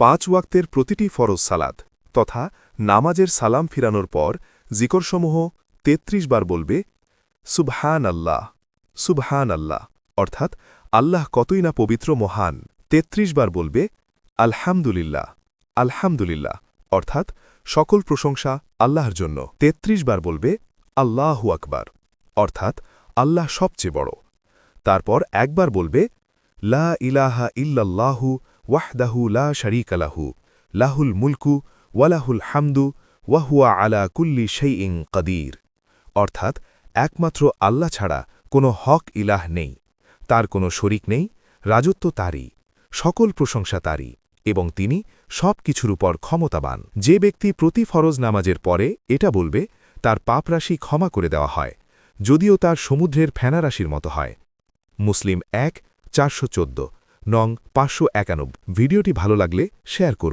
5 ওয়াক্তের প্রতিটি ফরজ সালাত তথা নামাজের সালাম ফিরানোর পর জিকরসমূহ ৩৩ বার বলবে সুবহান আল্লাহ, সুবহান আল্লাহ, অর্থাৎ আল্লাহ কতই না পবিত্র মহান। ৩৩ বার বলবে আলহামদুলিল্লাহ, আলহামদুলিল্লাহ, অর্থাৎ সকল প্রশংসা আল্লাহর জন্য। ৩৩ বার বলবে আল্লাহু আকবার, অর্থাৎ আল্লাহ সবচেয়ে বড়। তারপর একবার বলবে লা ইলাহা ইল্লাল্লাহু ওয়াহদাহু লা শারীকা লাহু, লাহুল মুলকু ওয়ালাহুল হামদু ওয়াহুয়া আলা কুল্লি শাইইন কাদির, অর্থাৎ একমাত্র আল্লাহ ছাড়া কোনো হক ইলাহ নেই, তার কোনো শরিক নেই, রাজত্ব তারই, সকল প্রশংসা তারই, এবং তিনি সব কিছুর উপর ক্ষমতাবান। যে ব্যক্তি প্রতি ফরজ নামাজের পরে এটা বলবে তার পাপরাশি ক্ষমা করে দেওয়া হয়, যদিও তার সমুদ্রের ফেনারাশির মতো হয়। মুসলিম ১ ৪১৪ নং ৫৯১। ভিডিওটি ভালো লাগলে শেয়ার করুন।